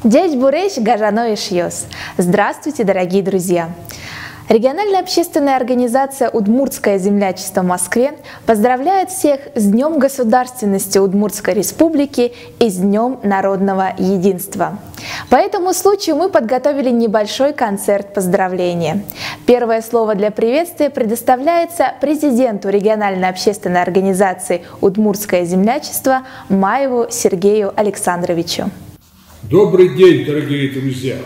Дядь Буреш Гажаной Шьёс. Здравствуйте, дорогие друзья! Региональная общественная организация «Удмуртское землячество» в Москве поздравляет всех с Днем государственности Удмуртской республики и с Днем народного единства. По этому случаю мы подготовили небольшой концерт поздравления. Первое слово для приветствия предоставляется президенту региональной общественной организации «Удмуртское землячество» Маеву Сергею Александровичу. Добрый день, дорогие друзья!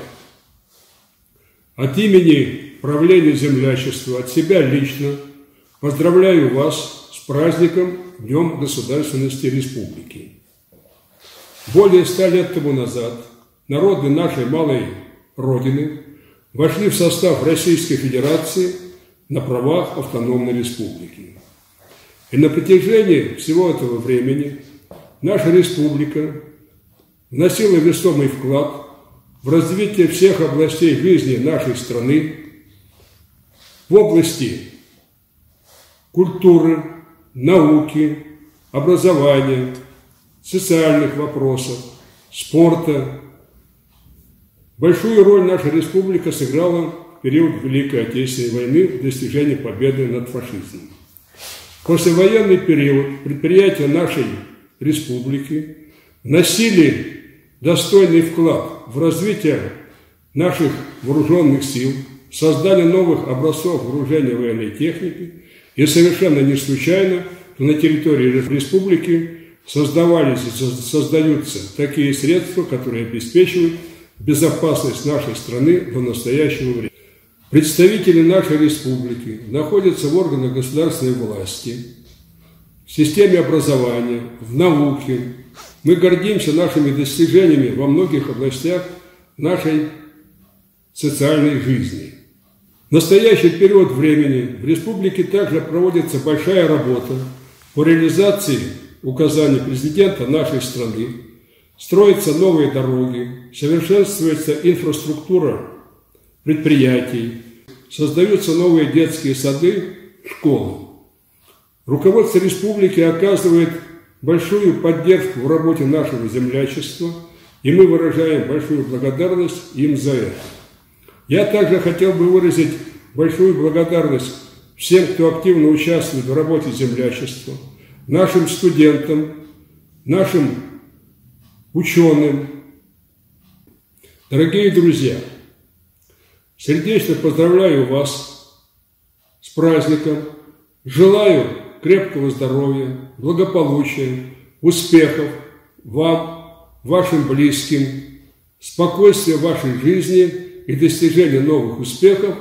От имени правления землячества, от себя лично поздравляю вас с праздником Днем государственности республики. Более 100 лет тому назад народы нашей малой Родины вошли в состав Российской Федерации на правах автономной республики. И на протяжении всего этого времени наша республика вносила весомый вклад в развитие всех областей жизни нашей страны, в области культуры, науки, образования, социальных вопросов, спорта. Большую роль наша республика сыграла в период Великой Отечественной войны в достижении победы над фашизмом. В послевоенный период предприятия нашей республики вносили достойный вклад в развитие наших вооруженных сил, создание новых образцов вооружения военной техники, и совершенно не случайно, что на территории республики создавались и создаются такие средства, которые обеспечивают безопасность нашей страны до настоящего времени. Представители нашей республики находятся в органах государственной власти, в системе образования, в науке. Мы гордимся нашими достижениями во многих областях нашей социальной жизни. В настоящий период времени в республике также проводится большая работа по реализации указаний президента нашей страны. Строятся новые дороги, совершенствуется инфраструктура предприятий, создаются новые детские сады, школы. Руководство республики оказывает большую поддержку в работе нашего землячества, и мы выражаем большую благодарность им за это. Я также хотел бы выразить большую благодарность всем, кто активно участвует в работе землячества, нашим студентам, нашим ученым. Дорогие друзья, сердечно поздравляю вас с праздником, желаю крепкого здоровья, благополучия, успехов вам, вашим близким, спокойствия в вашей жизни и достижения новых успехов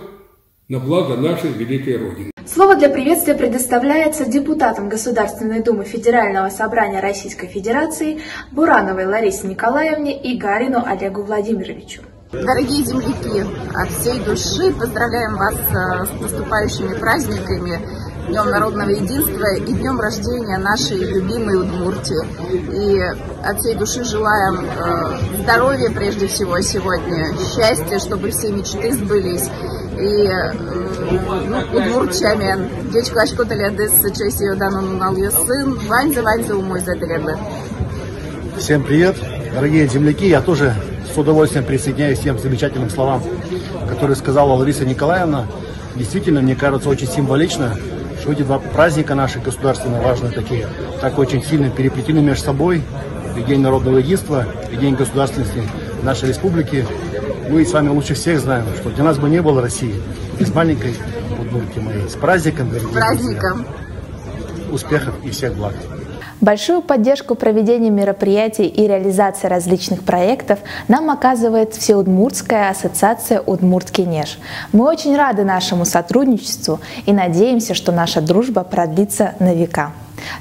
на благо нашей великой Родины. Слово для приветствия предоставляется депутатам Государственной Думы Федерального собрания Российской Федерации Бурановой Ларисе Николаевне и Гарину Олегу Владимировичу. Дорогие земляки, от всей души поздравляем вас с наступающими праздниками, Днем народного единства и днем рождения нашей любимой Удмуртии. И от всей души желаем здоровья прежде всего сегодня, счастья, чтобы все мечты сбылись. И удмуртчами, дечку ашкоталядес, честь ее данную нал ее сын, ваньза умой затребы. Всем привет, дорогие земляки, я тоже с удовольствием присоединяюсь к тем замечательным словам, которые сказала Лариса Николаевна. Действительно, мне кажется, очень символично, что эти два праздника наши государственно важные такие, так очень сильно переплетены между собой. И День народного единства, и День государственности нашей республики. Мы с вами лучше всех знаем, что для нас бы не было России без маленькой Удмуртии моей. С праздником, дорогие друзья. Успехов и всех благ. Большую поддержку проведения мероприятий и реализации различных проектов нам оказывает Всеудмуртская ассоциация «Удмурт-Кенеш». Мы очень рады нашему сотрудничеству и надеемся, что наша дружба продлится на века.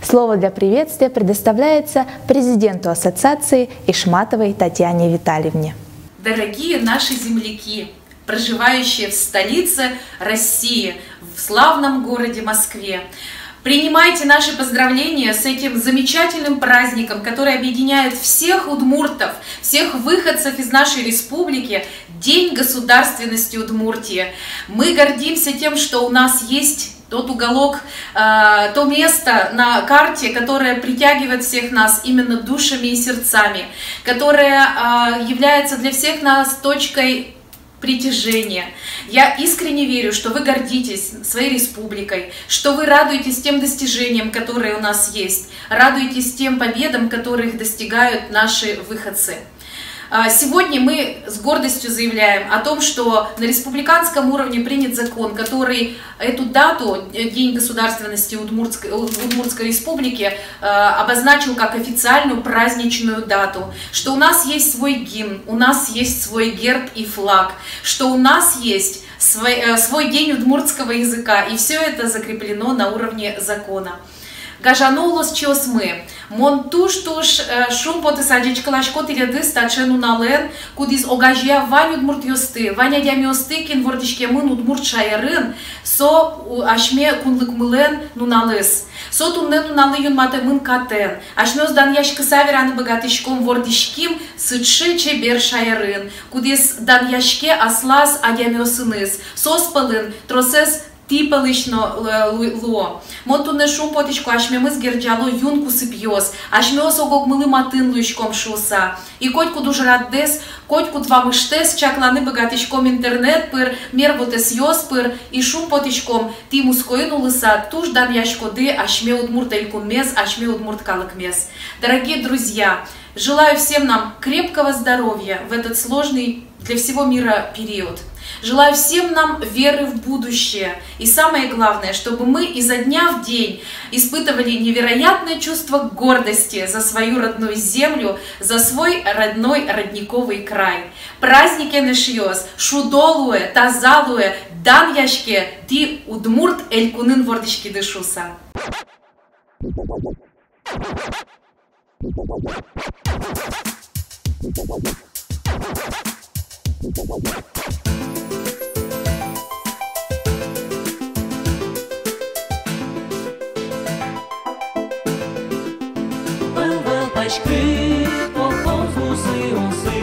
Слово для приветствия предоставляется президенту ассоциации Ишматовой Татьяне Витальевне. Дорогие наши земляки, проживающие в столице России, в славном городе Москве, принимайте наши поздравления с этим замечательным праздником, который объединяет всех удмуртов, всех выходцев из нашей республики, День государственности Удмуртии. Мы гордимся тем, что у нас есть тот уголок, то место на карте, которое притягивает всех нас именно душами и сердцами, которое является для всех нас точкой притяжения. Я искренне верю, что вы гордитесь своей республикой, что вы радуетесь тем достижениям, которые у нас есть, радуетесь тем победам, которых достигают наши выходцы. Сегодня мы с гордостью заявляем о том, что на республиканском уровне принят закон, который эту дату, День государственности Удмуртской республики, обозначил как официальную праздничную дату, что у нас есть свой гимн, у нас есть свой герб и флаг, что у нас есть свой день удмуртского языка, и все это закреплено на уровне закона. Гажанулос чосмы. Монтуш шумпоты садичкалашко тиледы стачену нален, кудис огажия вань удмурт йосты, ваня дямиосты кин вордишке мын удмурт шайрын, со ашме кунлык мылен нуналыс. Со тунне нуналы юн мате мын катен, ашмёс дан яшкы савераны богатышком вордишким сычы чебер шайрын, кудис дан яшке аслас адямиосыныс, соспалын тросес типалично ло. Монтуне шум потичку, ашмемыз герджало юнку сыпьёс, ашмёс огок мылы матын луишком шуса. И котьку дужраддес, котьку два мыштес, чакланы богатичком интернет пыр, мервотес ёс пыр, и шум потичком ти мускоину лыса, туж дан яшкоды, ашме удмурт элькунмез, ашме удмурт калыкмез. Дорогие друзья, желаю всем нам крепкого здоровья в этот сложный для всего мира период. Желаю всем нам веры в будущее. И самое главное, чтобы мы изо дня в день испытывали невероятное чувство гордости за свою родную землю, за свой родной родниковый край. Праздники нешьёс, шудолуэ, тазалуэ, дан яшке, ти удмурт элькунын вордички дышуса. Пачки колхозусы осы,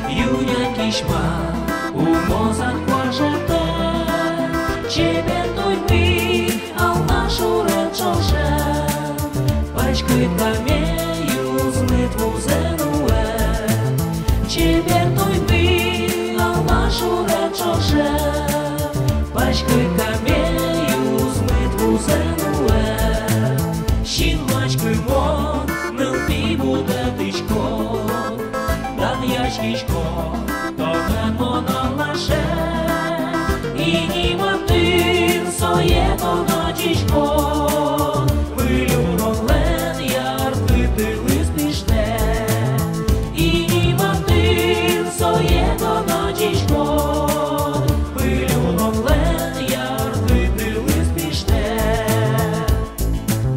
юня кишма умозат кважата, чебер туйми ална шурен чоша, пачки каме юзмит вузенуэ, чебер туйми ална шурен чоша, пачки каме юзмит вузенуэ, щинмачки мо Budetishko, dan yashkishko, togen monalasze, I nimatin soyeto nachishko, Vyluronlen yarkıtı listishne, I nimatin soyeto nachishko, Vyluronlen yarkıtı listishne.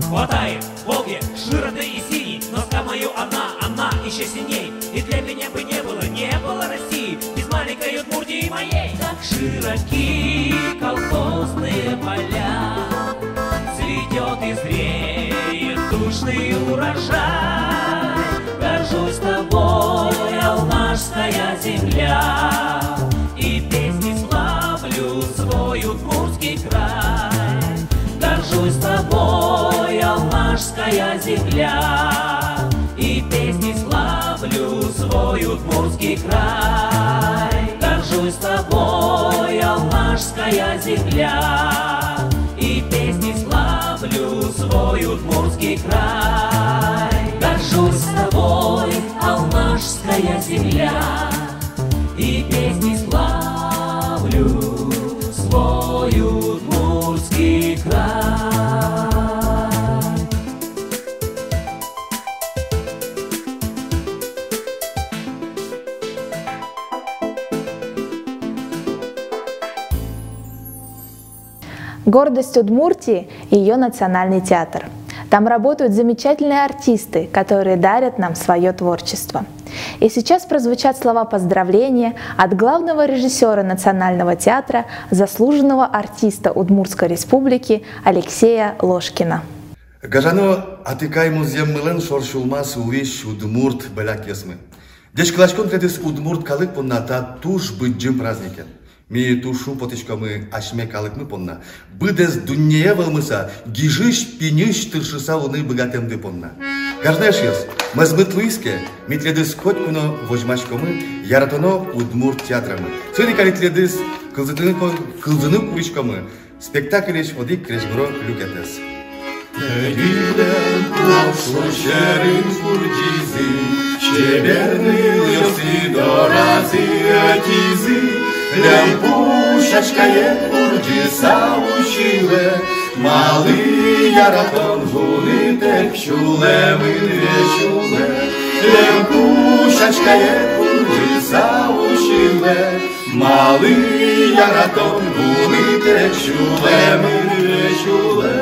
Хватает, волги, широты и синий, но мою она еще сильней. И для меня бы не было России без маленькой Удмуртии моей. Так широки колхозные поля, цветет и зреет тушный урожай. Горжусь тобой, алмашская земля, и песни славлю свой удмуртский край. Горжусь тобой, алмашская земля, и песни славлю свой удмуртский край. Горжусь тобой, алмашская земля, и песни славлю свой удмуртский край. Горжусь тобой, алмашская земля, и песни славлю свой удмуртский край. Гордость Удмуртии – ее национальный театр. Там работают замечательные артисты, которые дарят нам свое творчество. И сейчас прозвучат слова поздравления от главного режиссера Национального театра, заслуженного артиста Удмуртской республики Алексея Ложкина. Гажано атыкаймыз еммылын шоршулмас улиш Удмурт беляк есмы. Дешклашкон кредис Удмурт калык пунната туш быджим праздникен. Ми тушу потычкамы ашме калыкмы понна. Быдес дунья валмыса, гижиш, пиниш, тыршыса уны богатемды понна. Каждешьес, мазмытлыйске, митледыс хотькуно вожмачкомы, яратоно удмурт театрамы. Цыли калитледыс, кылзыны куричкомы, спектаклеш одик крешгро люкетес. Виден прошлый шерин бурдизы, щеберный лёсы доразы атизы, лямпушачкае бурдиса училе, малый яратон вуны текчуле, вынвечуле, лямпушачкае бурдиса училе, малый яратон вуны текчуле, вынвечуле.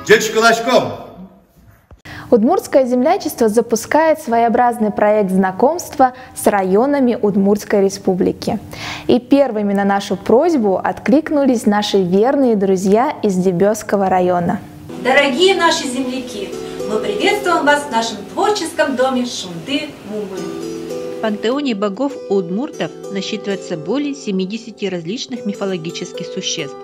Дечка Лачком! Удмуртское землячество запускает своеобразный проект знакомства с районами Удмуртской республики. И первыми на нашу просьбу откликнулись наши верные друзья из Дебёского района. Дорогие наши земляки, мы приветствуем вас в нашем творческом доме Шунды Мумы. В пантеоне богов у удмуртов насчитывается более 70 различных мифологических существ.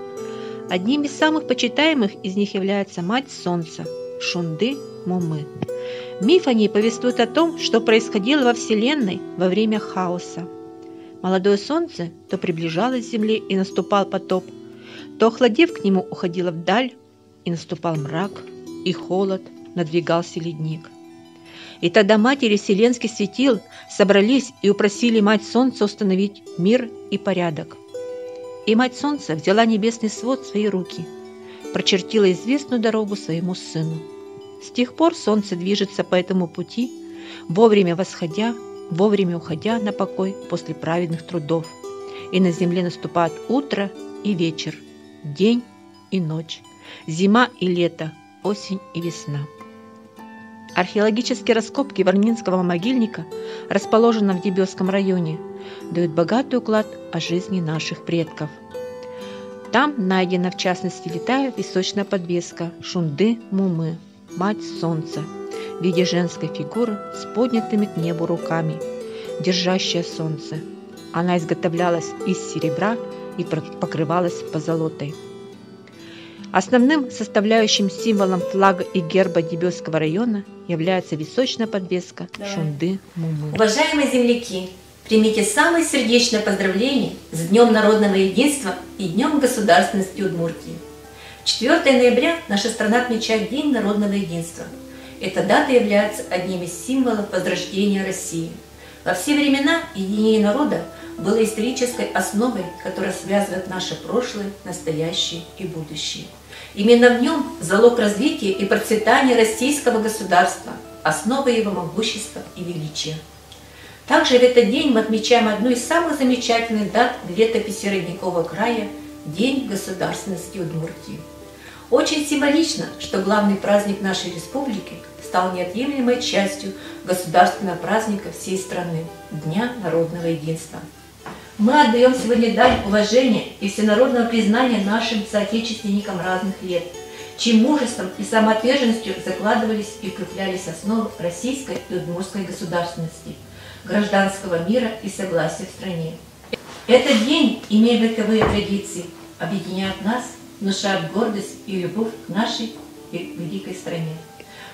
Одним из самых почитаемых из них является Мать Солнца – Шунды Мумы. Миф о ней повествует о том, что происходило во Вселенной во время хаоса. Молодое солнце то приближалось к земле и наступал потоп, то, охладев к нему, уходило вдаль и наступал мрак, и холод, надвигался ледник. И тогда матери вселенских светил собрались и упросили Мать Солнца установить мир и порядок. И Мать Солнца взяла небесный свод в свои руки, прочертила известную дорогу своему сыну. С тех пор Солнце движется по этому пути, вовремя восходя, вовремя уходя на покой после праведных трудов. И на земле наступает утро и вечер, день и ночь, зима и лето, осень и весна. Археологические раскопки Варнинского могильника, расположенного в Дебёском районе, дают богатый уклад о жизни наших предков. Там найдена, в частности, литая песочная подвеска Шунды Мумы, Мать Солнца, в виде женской фигуры с поднятыми к небу руками, держащая солнце. Она изготовлялась из серебра и покрывалась позолотой. Основным составляющим символом флага и герба Дебёского района является височная подвеска Шунды Мумы. Уважаемые земляки, примите самые сердечные поздравления с Днем народного единства и Днем государственности Удмуртии. 4 ноября наша страна отмечает День народного единства. Эта дата является одним из символов возрождения России. Во все времена единение народа было исторической основой, которая связывает наше прошлое, настоящее и будущее. Именно в нем залог развития и процветания российского государства, основа его могущества и величия. Также в этот день мы отмечаем одну из самых замечательных дат в летописи Родникового края – День государственности Удмуртии. Очень символично, что главный праздник нашей республики стал неотъемлемой частью государственного праздника всей страны – Дня народного единства. Мы отдаем сегодня дань уважения и всенародного признания нашим соотечественникам разных лет, чьим мужеством и самоотверженностью закладывались и укреплялись основы российской и удмуртской государственности, гражданского мира и согласия в стране. Этот день, имея вековые традиции, объединяет нас, внушает гордость и любовь к нашей великой стране.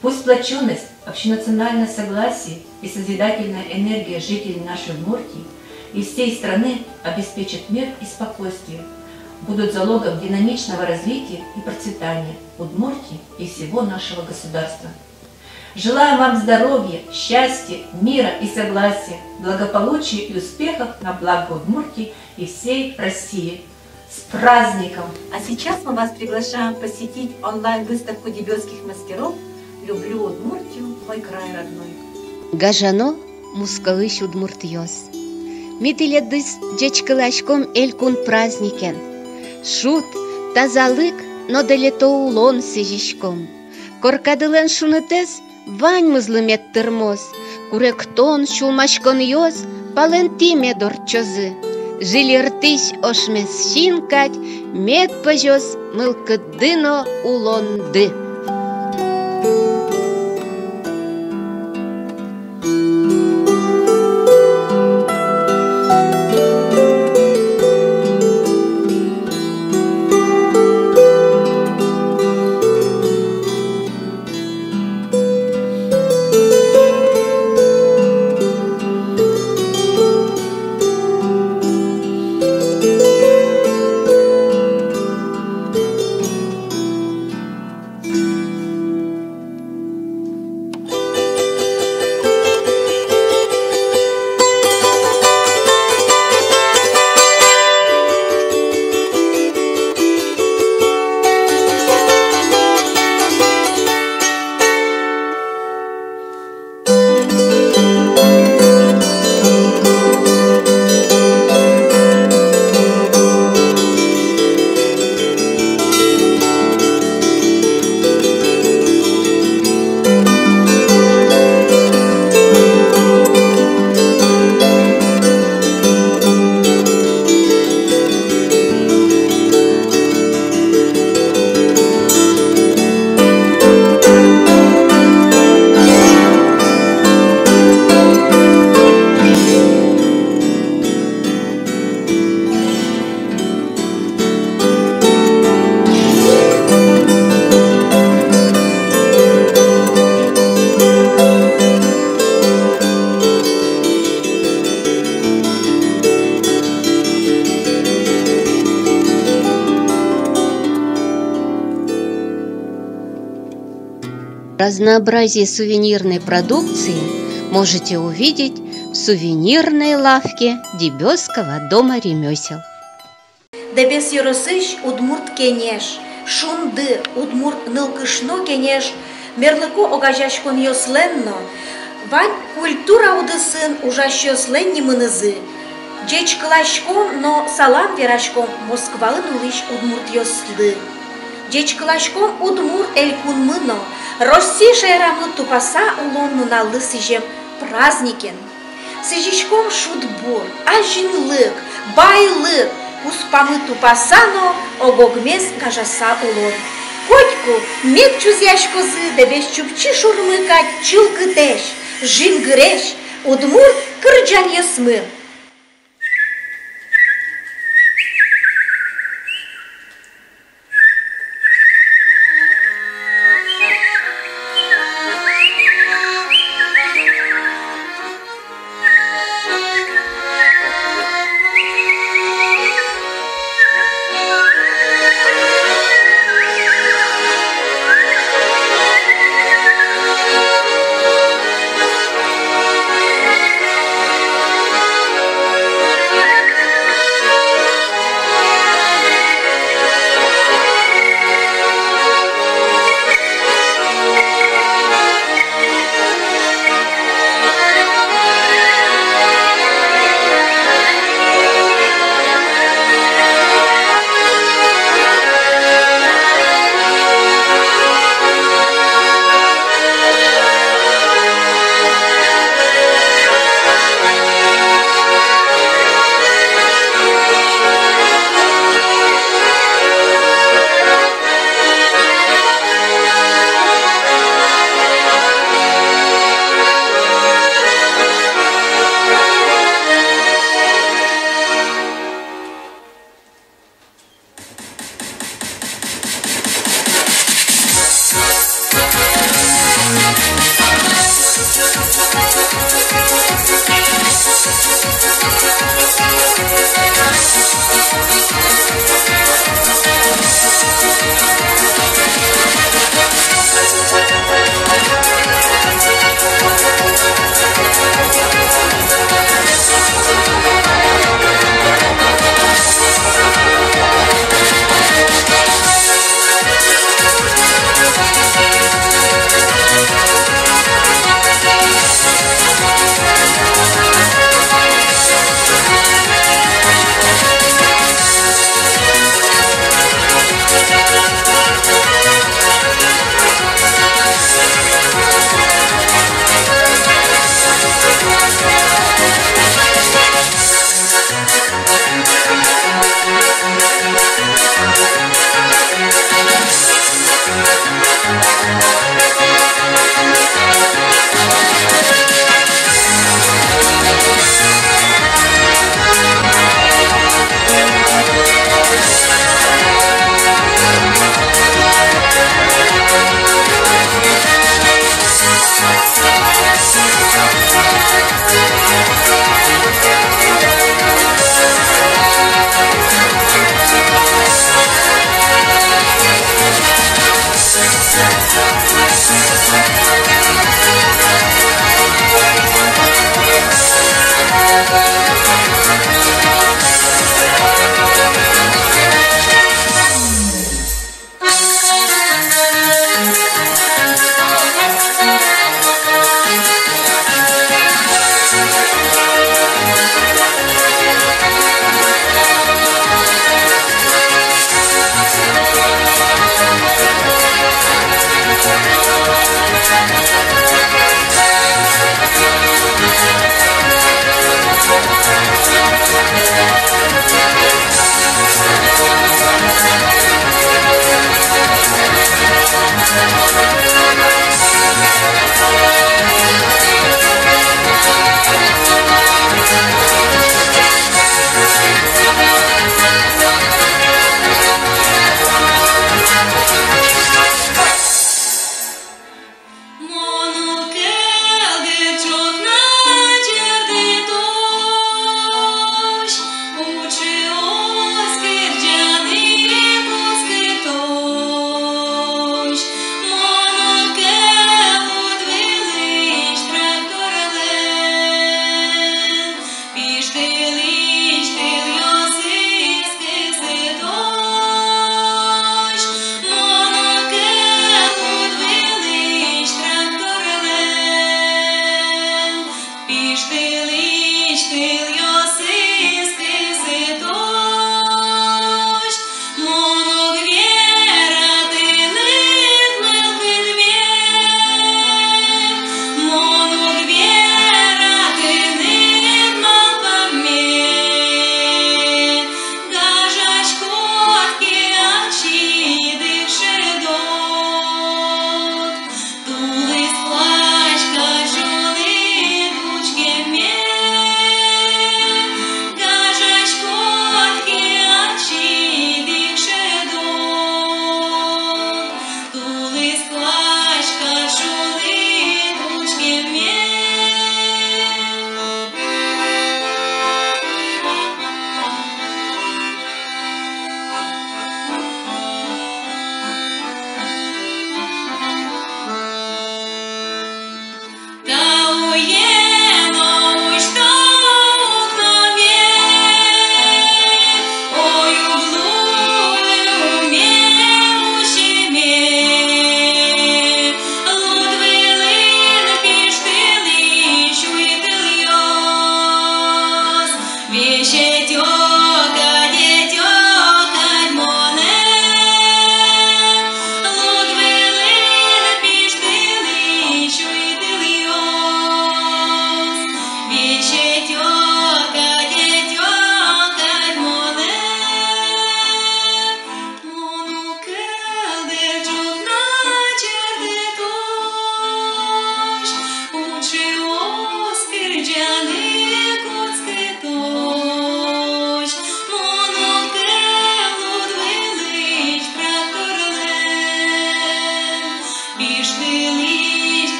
Пусть сплоченность, общенациональное согласие и созидательная энергия жителей нашей Удмуртии и всей страны обеспечат мир и спокойствие, будут залогом динамичного развития и процветания Удмуртии и всего нашего государства. Желаем вам здоровья, счастья, мира и согласия, благополучия и успехов на благо Удмуртии и всей России. С праздником! А сейчас мы вас приглашаем посетить онлайн-выставку дебёских мастеров «Люблю Удмуртию, мой край родной». Гажано мускалыш удмуртиос. Митиледыс дечкалашком элькун праздникен. Шут, тазалык, но далето улон сижишком. Коркадылен шунытес, вань мызлымет тырмоз. Куректон шулмашкон йоз, палентиме дорчозы. Жилертыш ошмес шинкать, мед пожоз, мылкыдыно улонды. разнообразие сувенирной продукции можете увидеть в сувенирной лавке Дебесского дома ремесел. Дебес Юросыш удмурт кенеш, шунды удмурт нылкышно кенеш, мерлыко огажашкон йосленно, вань культура удысын ужаш йосленни мынызы. Джеч клашком, но салам верашком Москвалын улиш удмурт йослы. Джеч клашком удмурт элькун мыно, Россия шайрамы тупаса улонну на лысыжем праздникен. Сыжишком шутбур, ажинлык, байлык, успамы тупасано, огогмес гажаса улон. Котьку, мед чузяшкозы, дебеш чупчи шурмыкать, чилкытеш, жингреш, удмурт кырджан ясмы.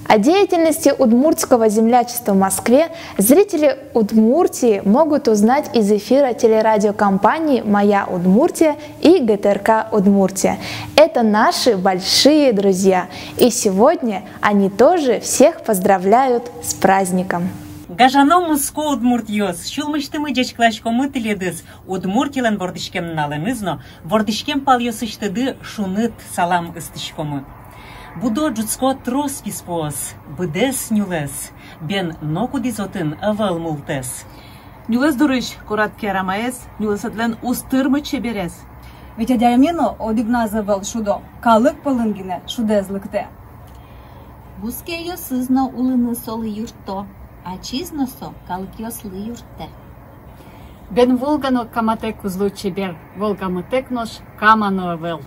О деятельности удмуртского землячества в Москве зрители Удмуртии могут узнать из эфира телерадиокомпании «Моя Удмуртия» и ГТРК «Удмуртия». Это наши большие друзья, и сегодня они тоже всех поздравляют с праздником. Гажаном муско Удмуртиос, шулмыштымы жечклашкомы тиледыз, Удмуртилан вордышкем налынызно, вордышкем палйосыштыды шуныт салам ыстышкомы. Будо джуцко трос писпос, быдес нюлес, бен нокудизотын авал мултес. Нюлес дурыш, куратки арамаес, нюлес атлен устырмы чеберес. Ведь адямино одигназывал шудо, калык пылынгине шудезлыкте. Бускеyo сызно улыны солы юрто, а чизносо калкиослы юрте. Бен волгано каматек узлу чебер, волгамытек нош камано авел.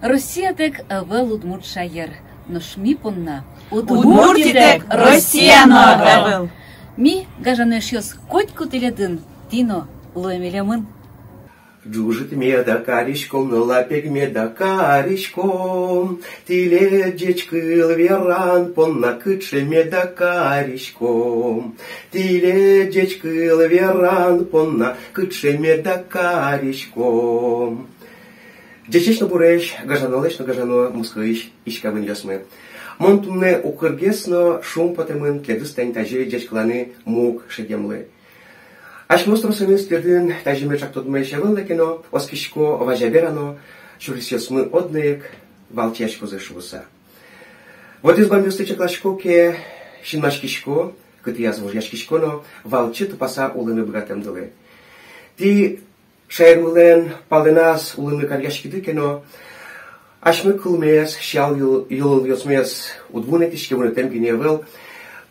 Россия тек авел удмурт шайер, но шми понна Удмуртитек Россияно авел. Ми гажанешьос котьку теледын, тино лоемелямын. Джужит меда каришком, но лапек меда каришком, тиледжечкыл веран понна кытше меда каришком, тиледжечкыл веран понна кытше меда каришком. Дечечно буреш, гажанолечно гажано мускаиш, ишкавын ясмы. Монтунне укыргесно шум потемын кедыстань тажи дечкланы мук шедемлы. Аш мостросыны стердын тажиме чактодмы шевылны кино, оскишко важаберано, шурисьосмы одныек, валтяшко зашуса. Вот из бамбюсты чаклашкоке, шинмашкишко, кыты язвужяшкишко, но валчы тупаса улыны богатым дылы. Ти шайрмылен палынас улыны карьяшкиды кино, ашмы кылмес, шал юлыл йосмес, удвунетишке вунетем геневел,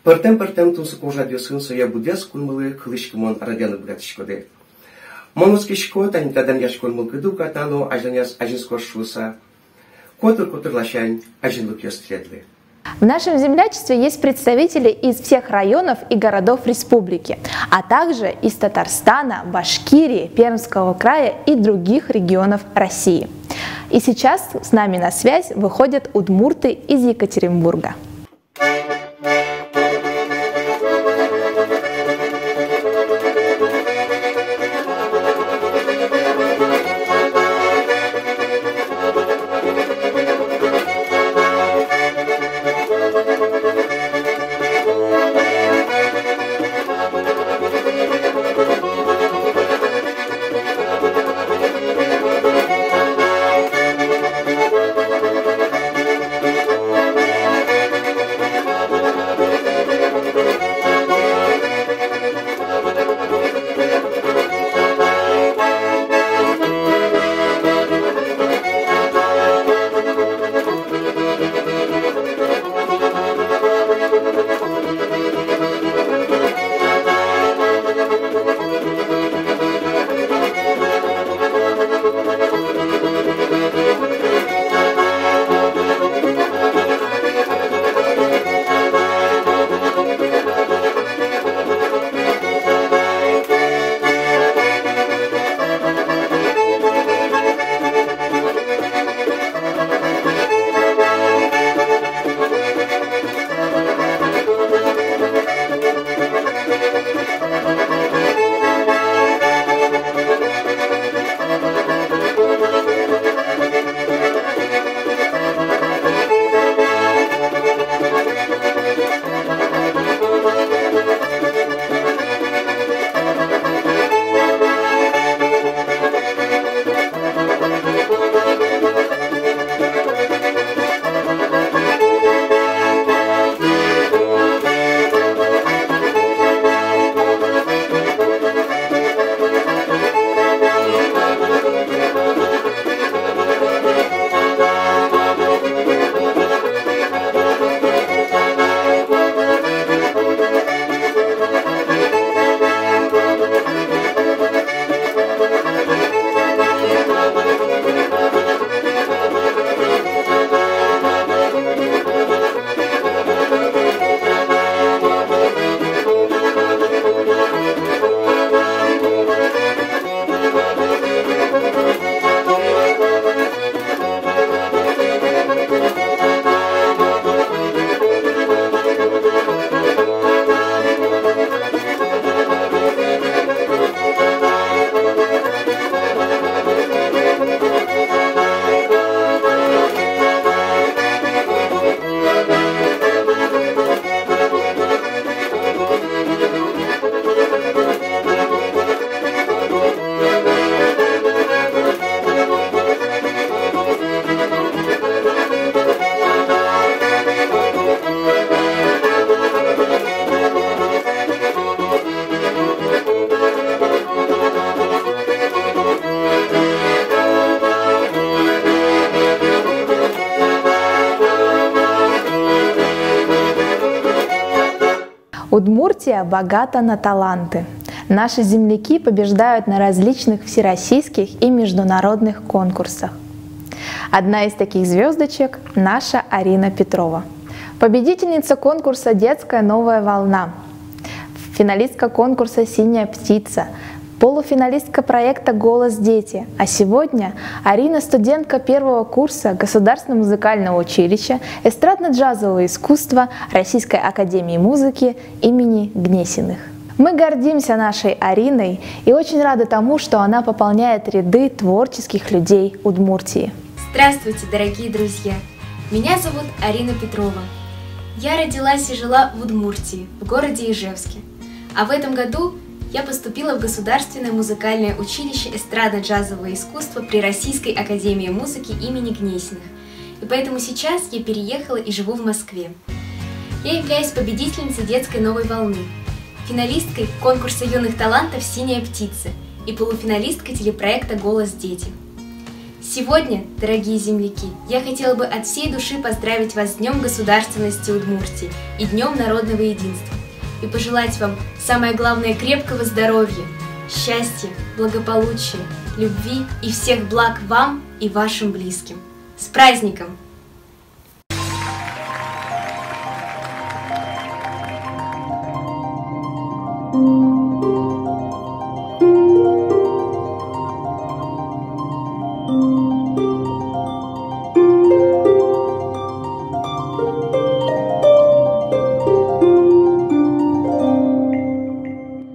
Пертем тунсы кожа дёсынсы я будес кунмылы кылышкымон радяны братишкоды. Монускишко танитадан яшкон мылкыду катано ажданяс ажинско шуса. Котыр лащань ажинлык ёстледлы. В нашем землячестве есть представители из всех районов и городов республики, а также из Татарстана, Башкирии, Пермского края и других регионов России. И сейчас с нами на связь выходят удмурты из Екатеринбурга. Удмуртия богата на таланты. Наши земляки побеждают на различных всероссийских и международных конкурсах. Одна из таких звездочек – наша Арина Петрова. Победительница конкурса «Детская новая волна», финалистка конкурса «Синяя птица», полуфиналистка проекта «Голос дети». А сегодня Арина – студентка первого курса Государственного музыкального училища эстрадно-джазового искусства Российской академии музыки имени Гнесиных. Мы гордимся нашей Ариной и очень рады тому, что она пополняет ряды творческих людей Удмуртии. Здравствуйте, дорогие друзья! Меня зовут Арина Петрова. Я родилась и жила в Удмуртии, в городе Ижевске. А в этом году я поступила в Государственное музыкальное училище эстрадно-джазового искусства при Российской академии музыки имени Гнесиных. И поэтому сейчас я переехала и живу в Москве. Я являюсь победительницей детской новой волны, финалисткой конкурса юных талантов «Синяя птица» и полуфиналисткой телепроекта «Голос дети». Сегодня, дорогие земляки, я хотела бы от всей души поздравить вас с Днем государственности Удмуртии и Днем народного единства. И пожелать вам, самое главное, крепкого здоровья, счастья, благополучия, любви и всех благ вам и вашим близким. С праздником!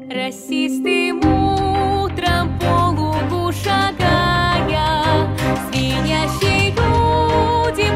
Расистым утром по лугу шагая, звенящей груди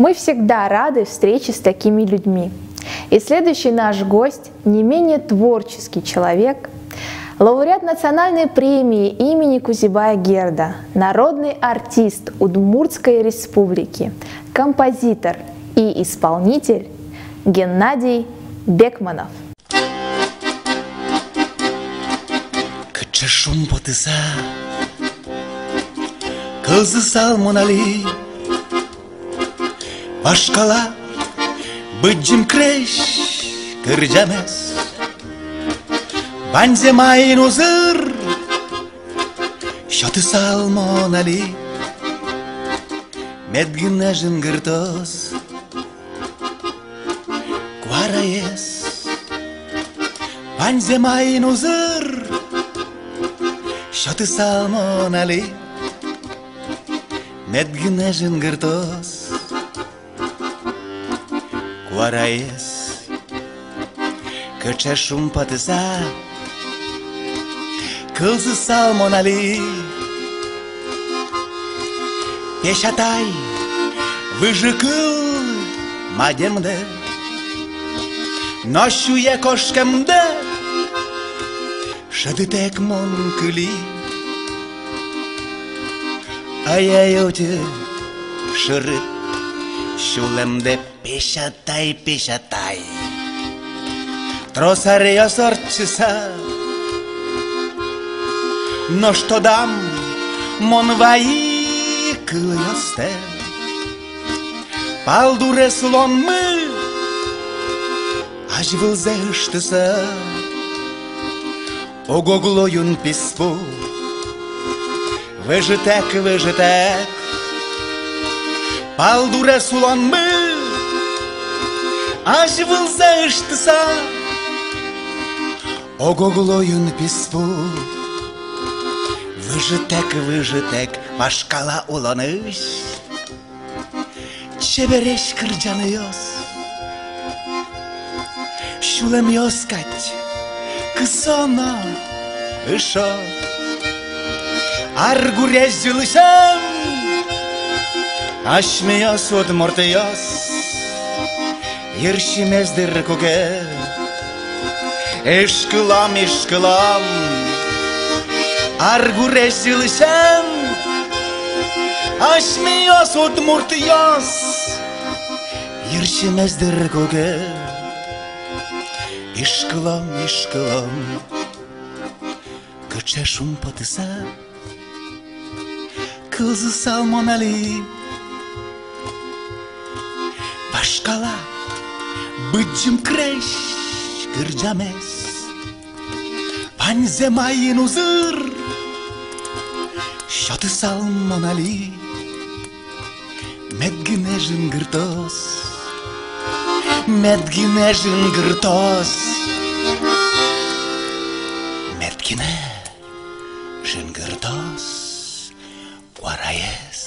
Мы всегда рады встрече с такими людьми. И следующий наш гость не менее творческий человек, лауреат национальной премии имени Кузибая-Герда, народный артист Удмуртской республики, композитор и исполнитель Геннадий Бекманов. Шум потыса, кызы салмонали, башкала быджим креш кырджамес, банзе майын узыр, шоты салмонали, медгине жынгыртос, квараес, банзе майын узыр. Шоты салмонали, медгине жынгыртос, куараес, кыча шум патыса, кылзы салмонали, пешатай, выжыкыл мадемде, нощуе кошкамде, шадытек монкыли. Ай-яй-оте шырып, шулемде пешатай. Тросарья сорчиса, но что дам, монваи кыльосте. Палдуре слон мы, аж вылзештыса, огоглоюн писпу. Выжитек, палдуре сулон мы, аж вылзештыса, огоглоюн писпу. Выжитек, башкала уланыш, чебереш кырджаныёс, шулем ёскать, кысона, ышо. Аргуреш жылышам, ашмеяс удмуртыяс, ершимездер көке, ишкылам, аргуреш жылышам, ашмеяс удмуртыяс, ершимездер көке, ишкылам, кыча шум патыса. Kızı salmonali, başkala bıcım kreş kırcames, panze mayın uzır, şatı salmonali, medgine jıngırtos, medgine jıngırtos. Guarayes.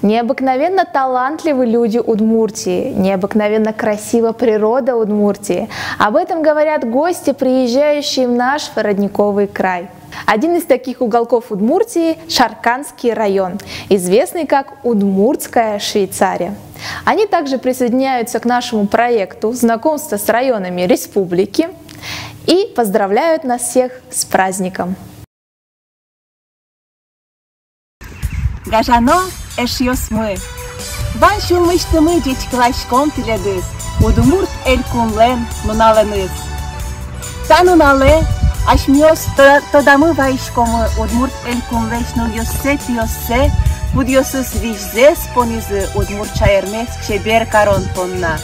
Необыкновенно талантливы люди Удмуртии, необыкновенно красива природа Удмуртии. Об этом говорят гости, приезжающие в наш родниковый край. Один из таких уголков Удмуртии – Шарканский район, известный как Удмуртская Швейцария. Они также присоединяются к нашему проекту знакомства с районами республики и поздравляют нас всех с праздником. Гажано эшиосмы. Ван шулмыштымы жечкилашком тиледиз. Удмурт элькунлен нуналеныз. Танунале ашмиос тодамы вайшкомы удмурт элькунлешну йоссе будьосыз вижзес понизы удмурт чаермес кшебер карон понна.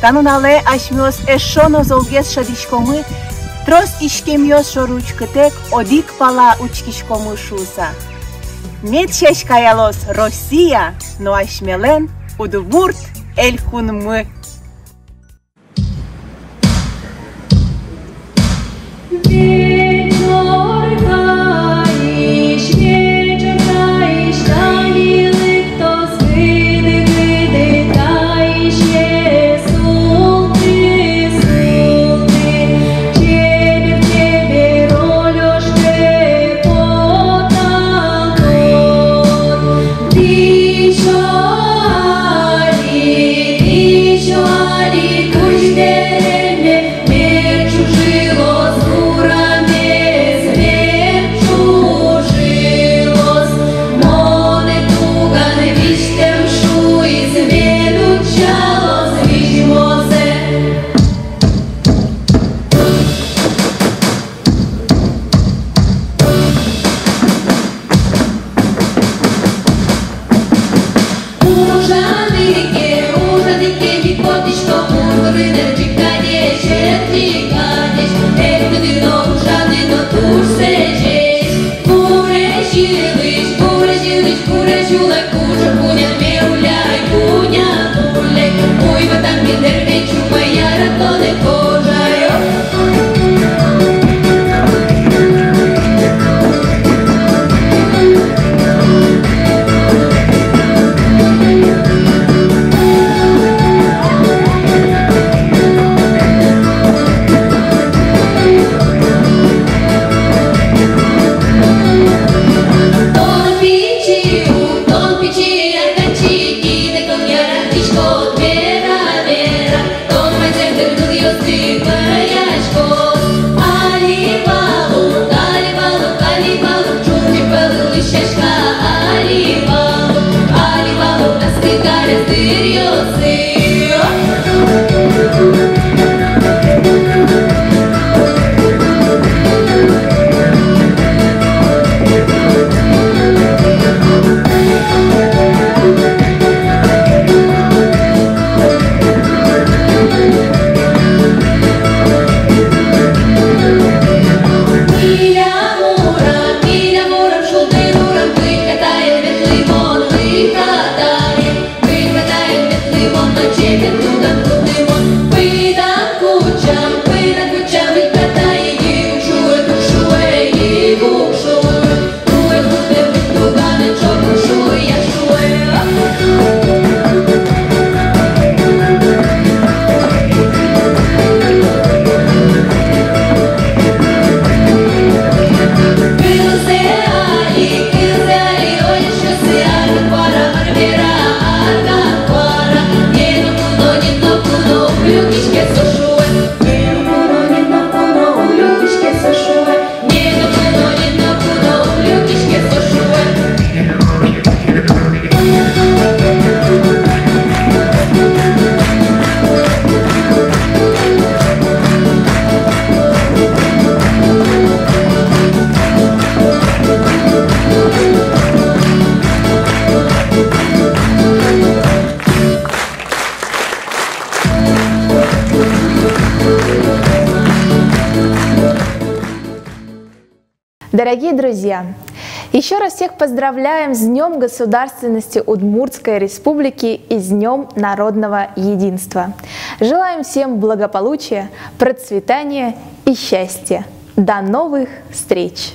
Танунале ашмиос эшоно золгес шадишкомы трос ишкемиос шоручкытек одик пала учкишкомы шуса. Медшеш каялос Россия, но ашмелен Удмурт элькунмы. Вечер, чулай, кужа, куня, меуляй, куня, нулей, ой, батан, миндер, вечу, моя родной кожа, Дорогие друзья, еще раз всех поздравляем с Днем Государственности Удмуртской Республики и с Днем Народного Единства. Желаем всем благополучия, процветания и счастья. До новых встреч!